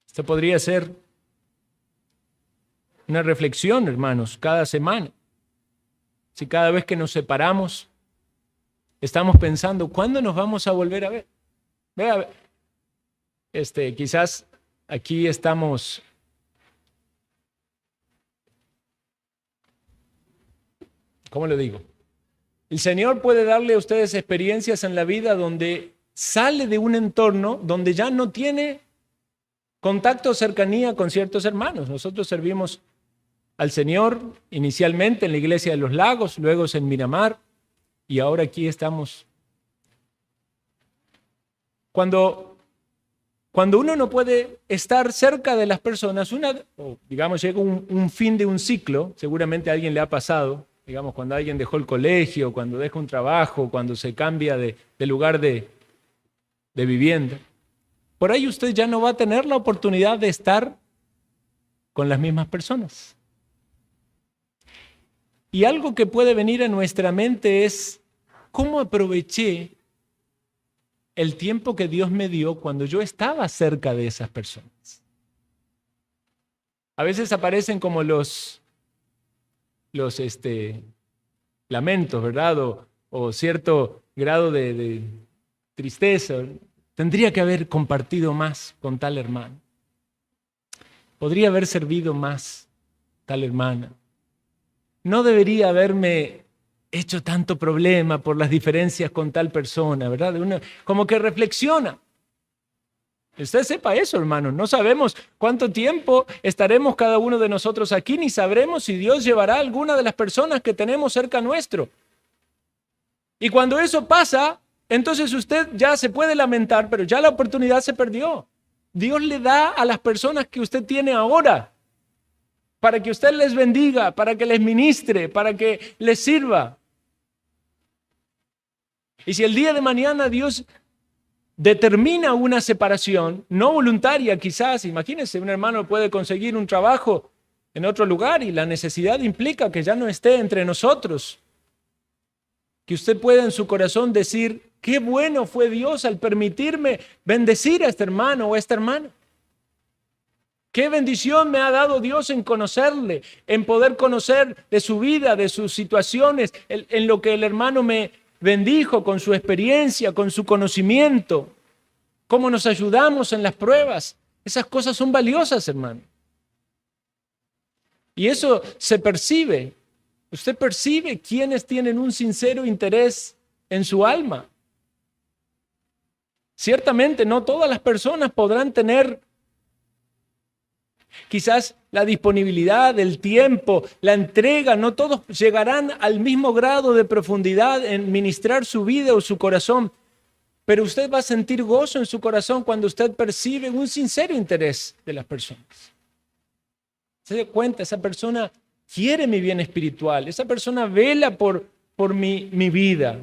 Esto podría ser una reflexión, hermanos, cada semana. Si cada vez que nos separamos, estamos pensando, ¿cuándo nos vamos a volver a ver? Vea, quizás aquí estamos ¿cómo le digo? El Señor puede darle a ustedes experiencias en la vida donde sale de un entorno donde ya no tiene contacto o cercanía con ciertos hermanos. Nosotros servimos al Señor, inicialmente en la iglesia de los Lagos, luego en Miramar, y ahora aquí estamos. Cuando uno no puede estar cerca de las personas, digamos, llega un fin de un ciclo, seguramente a alguien le ha pasado, digamos, cuando alguien dejó el colegio, cuando deja un trabajo, cuando se cambia de lugar de vivienda. Por ahí usted ya no va a tener la oportunidad de estar con las mismas personas. Y algo que puede venir a nuestra mente es, ¿cómo aproveché el tiempo que Dios me dio cuando yo estaba cerca de esas personas? A veces aparecen como los lamentos, ¿verdad? O cierto grado de tristeza. Tendría que haber compartido más con tal hermano. Podría haber servido más tal hermana. No debería haberme hecho tanto problema por las diferencias con tal persona, ¿verdad? Uno como que reflexiona. Usted sepa eso, hermano. No sabemos cuánto tiempo estaremos cada uno de nosotros aquí, ni sabremos si Dios llevará a alguna de las personas que tenemos cerca nuestro. Y cuando eso pasa, entonces usted ya se puede lamentar, pero ya la oportunidad se perdió. Dios le da a las personas que usted tiene ahora para que usted les bendiga, para que les ministre, para que les sirva. Y si el día de mañana Dios determina una separación, no voluntaria quizás, imagínense, un hermano puede conseguir un trabajo en otro lugar y la necesidad implica que ya no esté entre nosotros. Que usted pueda en su corazón decir, qué bueno fue Dios al permitirme bendecir a este hermano o a esta hermana. Qué bendición me ha dado Dios en conocerle, en poder conocer de su vida, de sus situaciones, en lo que el hermano me bendijo con su experiencia, con su conocimiento, cómo nos ayudamos en las pruebas. Esas cosas son valiosas, hermano. Y eso se percibe. Usted percibe quienes tienen un sincero interés en su alma. Ciertamente no todas las personas podrán tener quizás la disponibilidad, el tiempo, la entrega, no todos llegarán al mismo grado de profundidad en ministrar su vida o su corazón, pero usted va a sentir gozo en su corazón cuando usted percibe un sincero interés de las personas. Se da cuenta, esa persona quiere mi bien espiritual, esa persona vela por mi vida.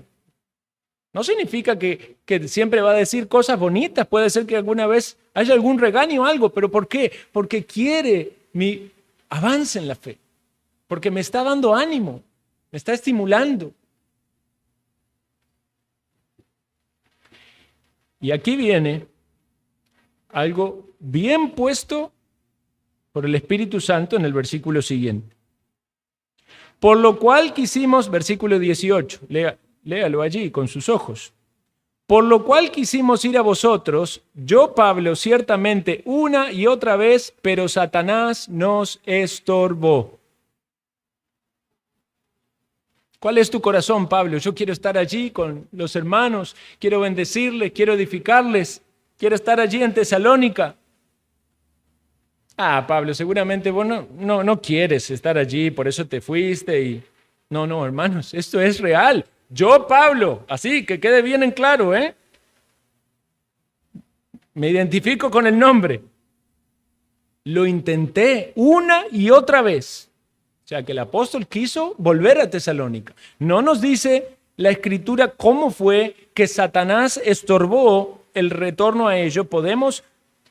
No significa que siempre va a decir cosas bonitas, puede ser que alguna vez haya algún regaño o algo, pero ¿por qué? Porque quiere mi avance en la fe, porque me está dando ánimo, me está estimulando. Y aquí viene algo bien puesto por el Espíritu Santo en el versículo siguiente. Por lo cual quisimos, versículo 18, léalo allí con sus ojos. Por lo cual quisimos ir a vosotros, yo Pablo ciertamente una y otra vez, pero Satanás nos estorbó. ¿Cuál es tu corazón, Pablo? Yo quiero estar allí con los hermanos, quiero bendecirles, quiero edificarles, quiero estar allí en Tesalónica. Pablo, seguramente vos no quieres estar allí, por eso te fuiste y... No, hermanos, esto es real. Yo, Pablo, así que quede bien en claro, me identifico con el nombre. Lo intenté una y otra vez. O sea, que el apóstol quiso volver a Tesalónica. No nos dice la Escritura cómo fue que Satanás estorbó el retorno a ello. Podemos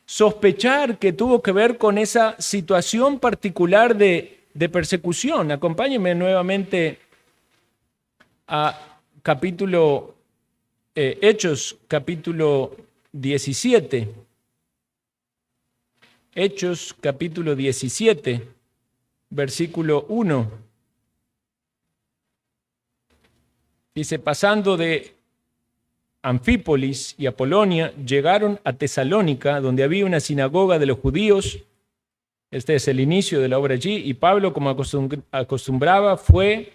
sospechar que tuvo que ver con esa situación particular de persecución. Acompáñenme nuevamente a Hechos, capítulo 17. Hechos, capítulo 17, versículo 1. Dice, pasando de Anfípolis y Apolonia, llegaron a Tesalónica, donde había una sinagoga de los judíos. Este es el inicio de la obra allí. Y Pablo, como acostumbraba, fue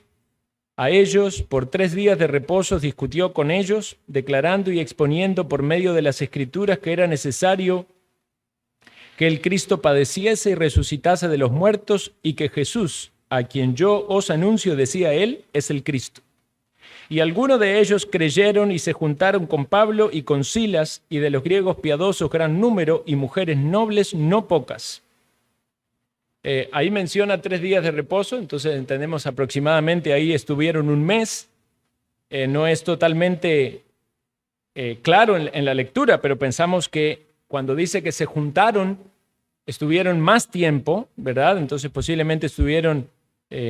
a ellos por 3 días de reposo, discutió con ellos, declarando y exponiendo por medio de las Escrituras que era necesario que el Cristo padeciese y resucitase de los muertos, y que Jesús, a quien yo os anuncio, decía él, es el Cristo. Y algunos de ellos creyeron y se juntaron con Pablo y con Silas, y de los griegos piadosos gran número, y mujeres nobles no pocas. Ahí menciona 3 días de reposo, entonces entendemos aproximadamente ahí estuvieron un mes. No es totalmente claro en la lectura, pero pensamos que cuando dice que se juntaron, estuvieron más tiempo, ¿verdad? Entonces posiblemente estuvieron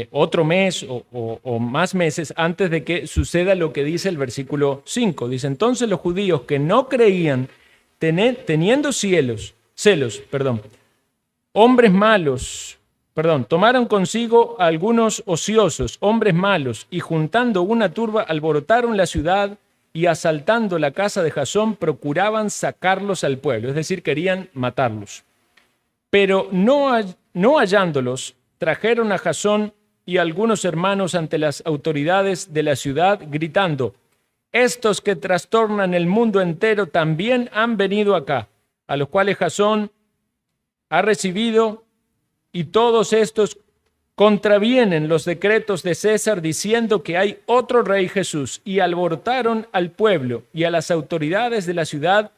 otro mes o más meses antes de que suceda lo que dice el versículo 5. Dice, entonces los judíos que no creían, teniendo celos, hombres malos, tomaron consigo a algunos ociosos, hombres malos, y juntando una turba alborotaron la ciudad y asaltando la casa de Jasón procuraban sacarlos al pueblo, es decir, querían matarlos. Pero no hallándolos, trajeron a Jasón y algunos hermanos ante las autoridades de la ciudad, gritando, estos que trastornan el mundo entero también han venido acá, a los cuales Jasón ha recibido, y todos estos contravienen los decretos de César diciendo que hay otro rey Jesús, y alborotaron al pueblo y a las autoridades de la ciudad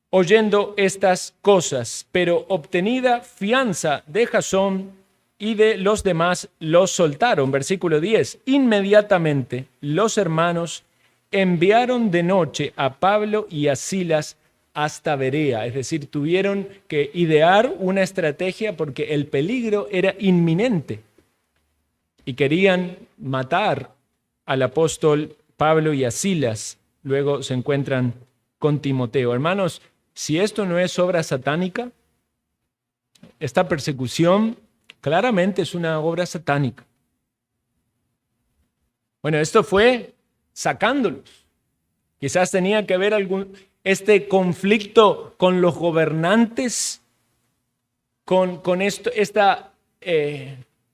oyendo estas cosas, pero obtenida fianza de Jasón y de los demás los soltaron. Versículo 10. Inmediatamente los hermanos enviaron de noche a Pablo y a Silas hasta Berea, es decir, tuvieron que idear una estrategia porque el peligro era inminente y querían matar al apóstol Pablo y a Silas. Luego se encuentran con Timoteo. Hermanos, si esto no es obra satánica, esta persecución claramente es una obra satánica. Bueno, esto fue sacándolos. Quizás tenía que haber este conflicto con los gobernantes, con esta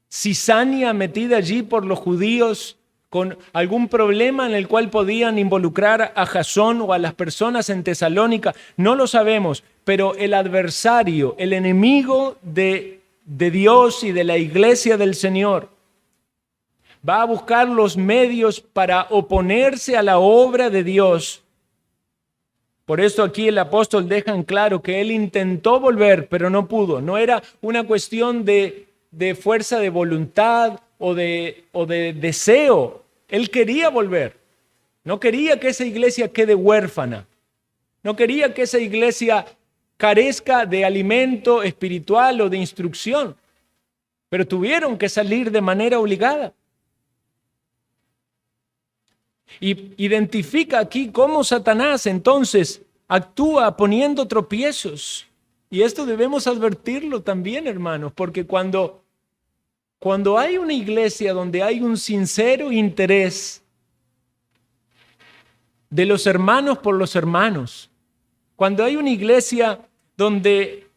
cizaña metida allí por los judíos, con algún problema en el cual podían involucrar a Jasón o a las personas en Tesalónica. No lo sabemos, pero el adversario, el enemigo de Dios y de la iglesia del Señor, va a buscar los medios para oponerse a la obra de Dios. Por eso aquí el apóstol deja en claro que él intentó volver, pero no pudo. No era una cuestión de fuerza de voluntad o de deseo. Él quería volver. No quería que esa iglesia quede huérfana. No quería que esa iglesia carezca de alimento espiritual o de instrucción. Pero tuvieron que salir de manera obligada. Y identifica aquí cómo Satanás entonces actúa poniendo tropiezos. Y esto debemos advertirlo también, hermanos, porque cuando hay una iglesia donde hay un sincero interés de los hermanos por los hermanos, cuando hay una iglesia donde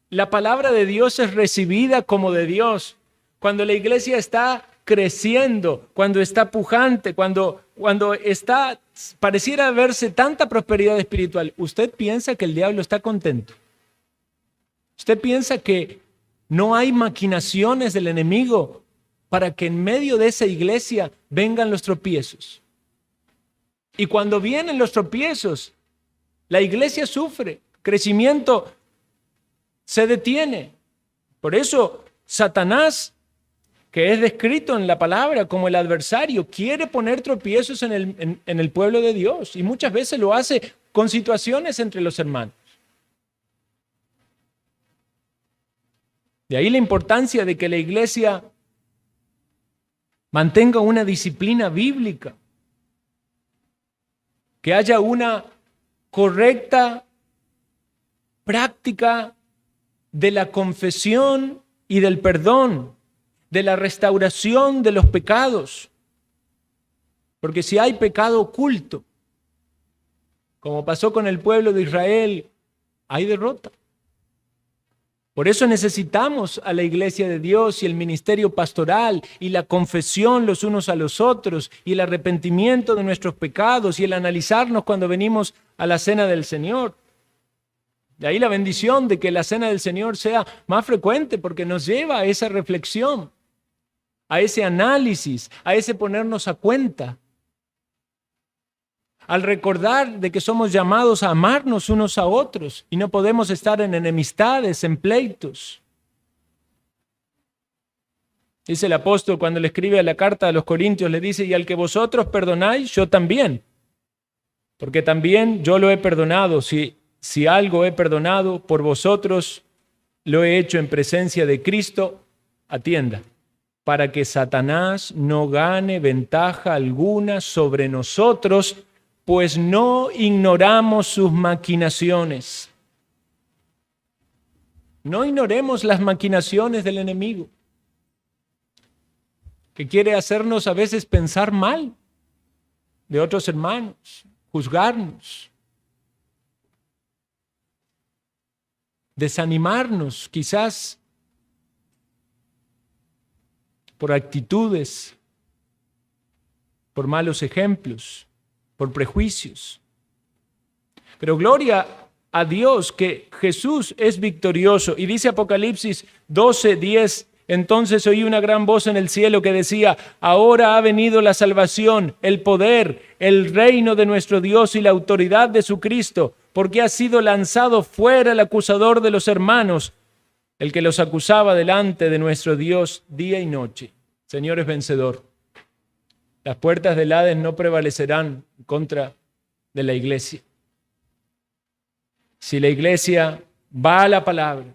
la palabra de Dios es recibida como de Dios, cuando la iglesia está creciendo, cuando está pujante, cuando pareciera verse tanta prosperidad espiritual, ¿usted piensa que el diablo está contento? ¿Usted piensa que no hay maquinaciones del enemigo para que en medio de esa iglesia vengan los tropiezos? Y cuando vienen los tropiezos, la iglesia sufre, crecimiento se detiene. Por eso Satanás, que es descrito en la palabra como el adversario, quiere poner tropiezos en el pueblo de Dios, y muchas veces lo hace con situaciones entre los hermanos. De ahí la importancia de que la iglesia mantenga una disciplina bíblica, que haya una correcta práctica de la confesión y del perdón, de la restauración de los pecados. Porque si hay pecado oculto, como pasó con el pueblo de Israel, hay derrota. Por eso necesitamos a la iglesia de Dios y el ministerio pastoral y la confesión los unos a los otros y el arrepentimiento de nuestros pecados y el analizarnos cuando venimos a la cena del Señor. De ahí la bendición de que la cena del Señor sea más frecuente, porque nos lleva a esa reflexión, a ese análisis, a ese ponernos a cuenta. Al recordar de que somos llamados a amarnos unos a otros y no podemos estar en enemistades, en pleitos. Dice el apóstol cuando le escribe la carta a los Corintios, le dice, y al que vosotros perdonáis, yo también. Porque también yo lo he perdonado. Si algo he perdonado por vosotros, lo he hecho en presencia de Cristo, atienda, para que Satanás no gane ventaja alguna sobre nosotros, pues no ignoramos sus maquinaciones. No ignoremos las maquinaciones del enemigo, que quiere hacernos a veces pensar mal de otros hermanos, juzgarnos, desanimarnos quizás por actitudes, por malos ejemplos, por prejuicios. Pero gloria a Dios que Jesús es victorioso. Y dice Apocalipsis 12:10, entonces oí una gran voz en el cielo que decía, ahora ha venido la salvación, el poder, el reino de nuestro Dios y la autoridad de su Cristo, porque ha sido lanzado fuera el acusador de los hermanos, el que los acusaba delante de nuestro Dios día y noche. Señor es vencedor. Las puertas del Hades no prevalecerán contra de la iglesia. Si la iglesia va a la palabra,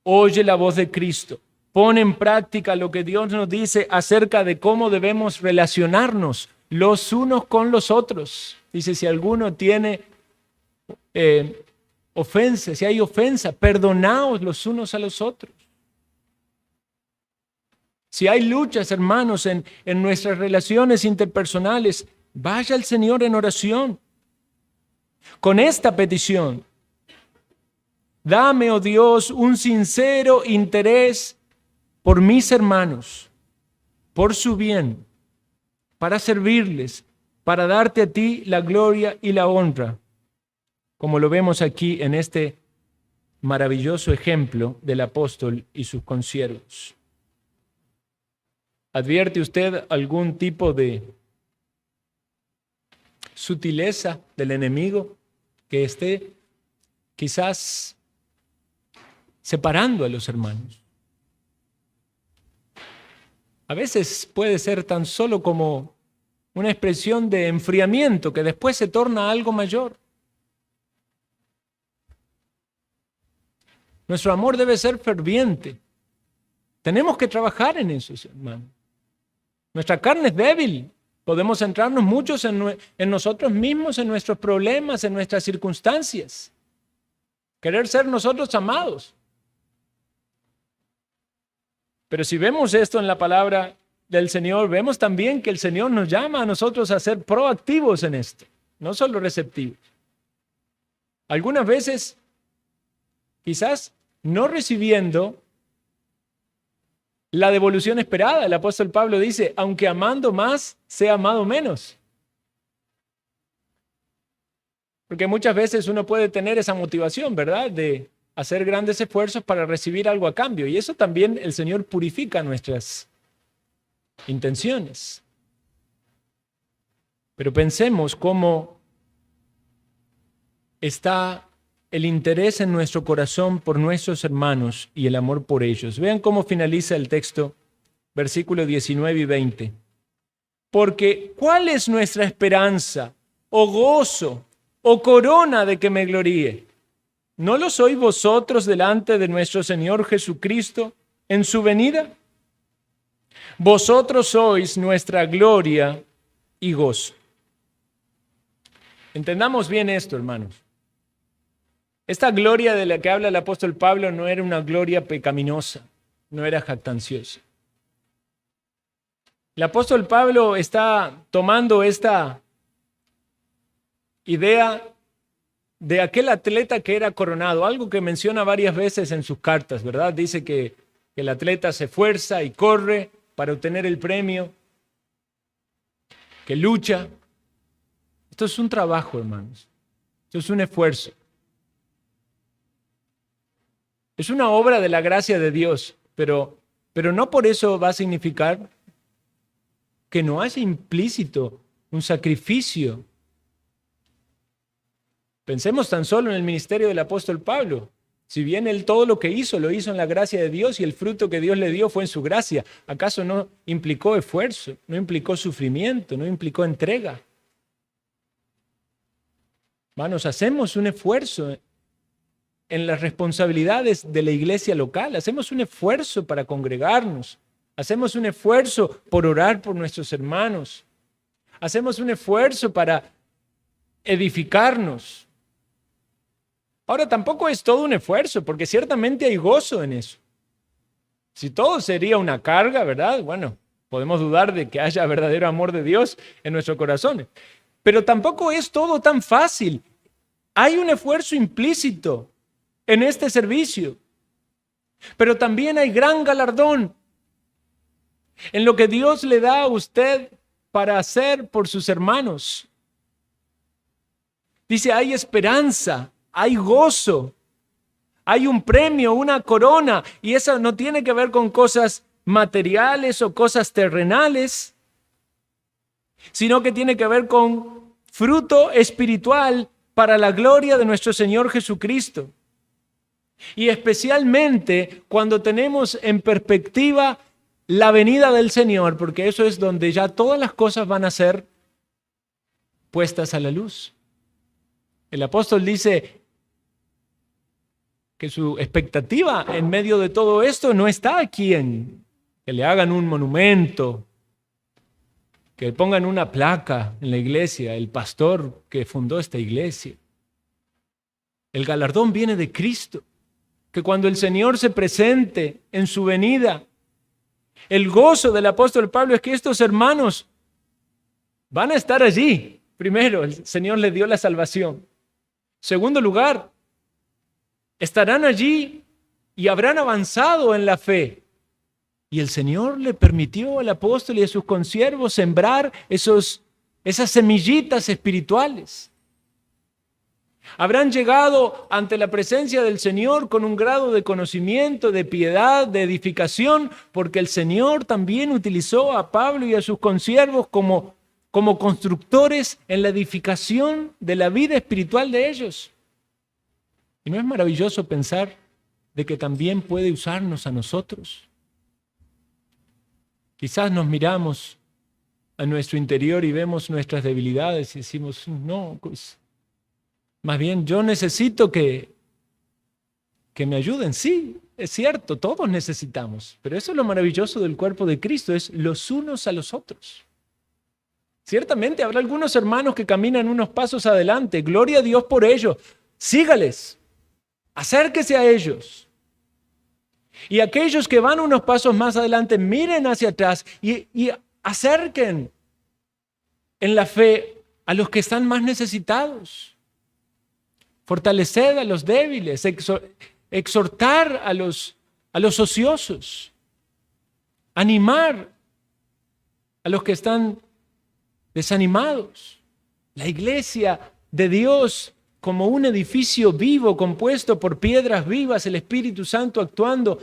oye la voz de Cristo, pone en práctica lo que Dios nos dice acerca de cómo debemos relacionarnos los unos con los otros. Dice, si alguno tiene ofensa, si hay ofensa, perdonaos los unos a los otros. Si hay luchas, hermanos, en nuestras relaciones interpersonales, vaya al Señor en oración con esta petición. Dame, oh Dios, un sincero interés por mis hermanos, por su bien, para servirles, para darte a ti la gloria y la honra, como lo vemos aquí en este maravilloso ejemplo del apóstol y sus consiervos. ¿Advierte usted algún tipo de sutileza del enemigo que esté quizás separando a los hermanos? A veces puede ser tan solo como una expresión de enfriamiento que después se torna algo mayor. Nuestro amor debe ser ferviente. Tenemos que trabajar en eso, hermano. Nuestra carne es débil. Podemos centrarnos muchos en nosotros mismos, en nuestros problemas, en nuestras circunstancias. Querer ser nosotros amados. Pero si vemos esto en la palabra del Señor, vemos también que el Señor nos llama a nosotros a ser proactivos en esto, no solo receptivos. Algunas veces, quizás no recibiendo la devolución esperada. El apóstol Pablo dice, aunque amando más, sea amado menos. Porque muchas veces uno puede tener esa motivación, ¿verdad?, de hacer grandes esfuerzos para recibir algo a cambio. Y eso también el Señor purifica nuestras intenciones. Pero pensemos cómo está el interés en nuestro corazón por nuestros hermanos y el amor por ellos. Vean cómo finaliza el texto, versículos 19 y 20. Porque ¿cuál es nuestra esperanza, o gozo, o corona de que me gloríe? ¿No lo sois vosotros delante de nuestro Señor Jesucristo en su venida? Vosotros sois nuestra gloria y gozo. Entendamos bien esto, hermanos. Esta gloria de la que habla el apóstol Pablo no era una gloria pecaminosa, no era jactanciosa. El apóstol Pablo está tomando esta idea de aquel atleta que era coronado, algo que menciona varias veces en sus cartas, ¿verdad? Dice que el atleta se esfuerza y corre para obtener el premio, que lucha. Esto es un trabajo, hermanos. Esto es un esfuerzo. Es una obra de la gracia de Dios, pero no por eso va a significar que no haya implícito un sacrificio. Pensemos tan solo en el ministerio del apóstol Pablo. Si bien él todo lo que hizo, lo hizo en la gracia de Dios y el fruto que Dios le dio fue en su gracia, ¿acaso no implicó esfuerzo, no implicó sufrimiento, no implicó entrega? Hermanos, hacemos un esfuerzo en las responsabilidades de la iglesia local, hacemos un esfuerzo para congregarnos, hacemos un esfuerzo por orar por nuestros hermanos, hacemos un esfuerzo para edificarnos. Ahora, tampoco es todo un esfuerzo, porque ciertamente hay gozo en eso. Si todo sería una carga, ¿verdad? Bueno, podemos dudar de que haya verdadero amor de Dios en nuestros corazones. Pero tampoco es todo tan fácil. Hay un esfuerzo implícito en este servicio, pero también hay gran galardón en lo que Dios le da a usted para hacer por sus hermanos. Dice, hay esperanza, hay gozo, hay un premio, una corona, y eso no tiene que ver con cosas materiales o cosas terrenales, sino que tiene que ver con fruto espiritual para la gloria de nuestro Señor Jesucristo. Y especialmente cuando tenemos en perspectiva la venida del Señor, porque eso es donde ya todas las cosas van a ser puestas a la luz. El apóstol dice que su expectativa en medio de todo esto no está aquí en que le hagan un monumento, que le pongan una placa en la iglesia, el pastor que fundó esta iglesia. El galardón viene de Cristo, que cuando el Señor se presente en su venida, el gozo del apóstol Pablo es que estos hermanos van a estar allí. Primero, el Señor les dio la salvación. Segundo lugar, estarán allí y habrán avanzado en la fe. Y el Señor le permitió al apóstol y a sus consiervos sembrar esas semillitas espirituales. Habrán llegado ante la presencia del Señor con un grado de conocimiento, de piedad, de edificación, porque el Señor también utilizó a Pablo y a sus consiervos como constructores en la edificación de la vida espiritual de ellos. ¿Y no es maravilloso pensar de que también puede usarnos a nosotros? Quizás nos miramos a nuestro interior y vemos nuestras debilidades y decimos, no, pues, más bien yo necesito que me ayuden. Sí, es cierto, todos necesitamos, pero eso es lo maravilloso del cuerpo de Cristo, es los unos a los otros. Ciertamente habrá algunos hermanos que caminan unos pasos adelante, gloria a Dios por ello, sígales, acérquese a ellos. Y aquellos que van unos pasos más adelante, miren hacia atrás y acerquen en la fe a los que están más necesitados. Fortalecer a los débiles, exhortar a los ociosos, animar a los que están desanimados. La iglesia de Dios como un edificio vivo compuesto por piedras vivas, el Espíritu Santo actuando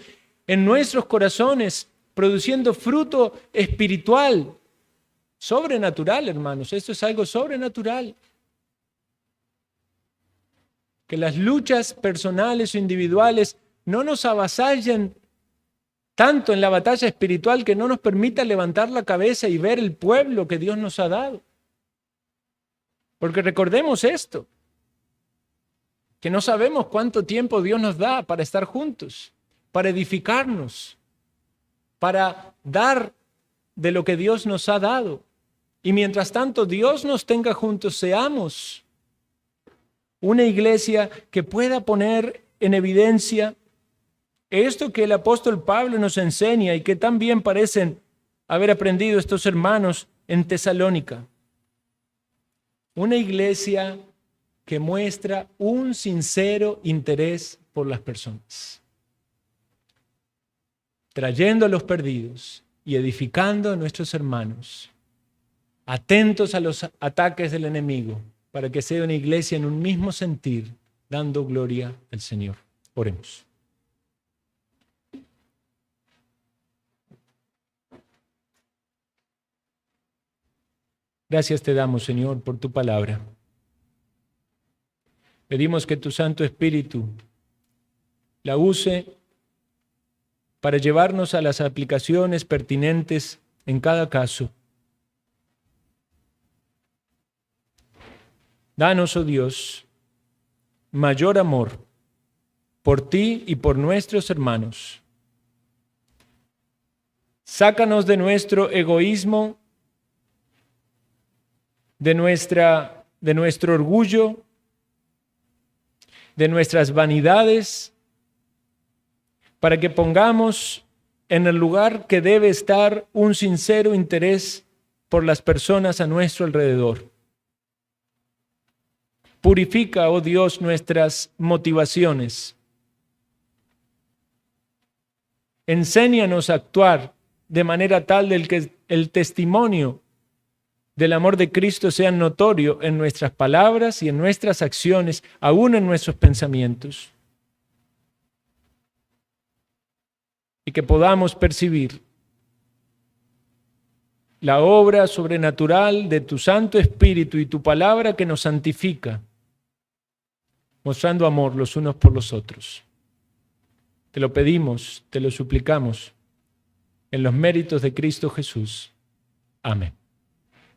en nuestros corazones, produciendo fruto espiritual, sobrenatural, hermanos. Esto es algo sobrenatural. Que las luchas personales o individuales no nos avasallen tanto en la batalla espiritual que no nos permita levantar la cabeza y ver el pueblo que Dios nos ha dado. Porque recordemos esto, que no sabemos cuánto tiempo Dios nos da para estar juntos, para edificarnos, para dar de lo que Dios nos ha dado. Y mientras tanto Dios nos tenga juntos, seamos una iglesia que pueda poner en evidencia esto que el apóstol Pablo nos enseña y que también parecen haber aprendido estos hermanos en Tesalónica. Una iglesia que muestra un sincero interés por las personas, trayendo a los perdidos y edificando a nuestros hermanos, atentos a los ataques del enemigo, para que sea una iglesia en un mismo sentir, dando gloria al Señor. Oremos. Gracias te damos, Señor, por tu palabra. Pedimos que tu Santo Espíritu la use para llevarnos a las aplicaciones pertinentes en cada caso. Danos, oh Dios, mayor amor por ti y por nuestros hermanos. Sácanos de nuestro egoísmo, de nuestro orgullo, de nuestras vanidades, para que pongamos en el lugar que debe estar un sincero interés por las personas a nuestro alrededor. Purifica, oh Dios, nuestras motivaciones. Enséñanos a actuar de manera tal del que el testimonio del amor de Cristo sea notorio en nuestras palabras y en nuestras acciones, aún en nuestros pensamientos. Y que podamos percibir la obra sobrenatural de tu Santo Espíritu y tu palabra que nos santifica, mostrando amor los unos por los otros. Te lo pedimos, te lo suplicamos, en los méritos de Cristo Jesús. Amén.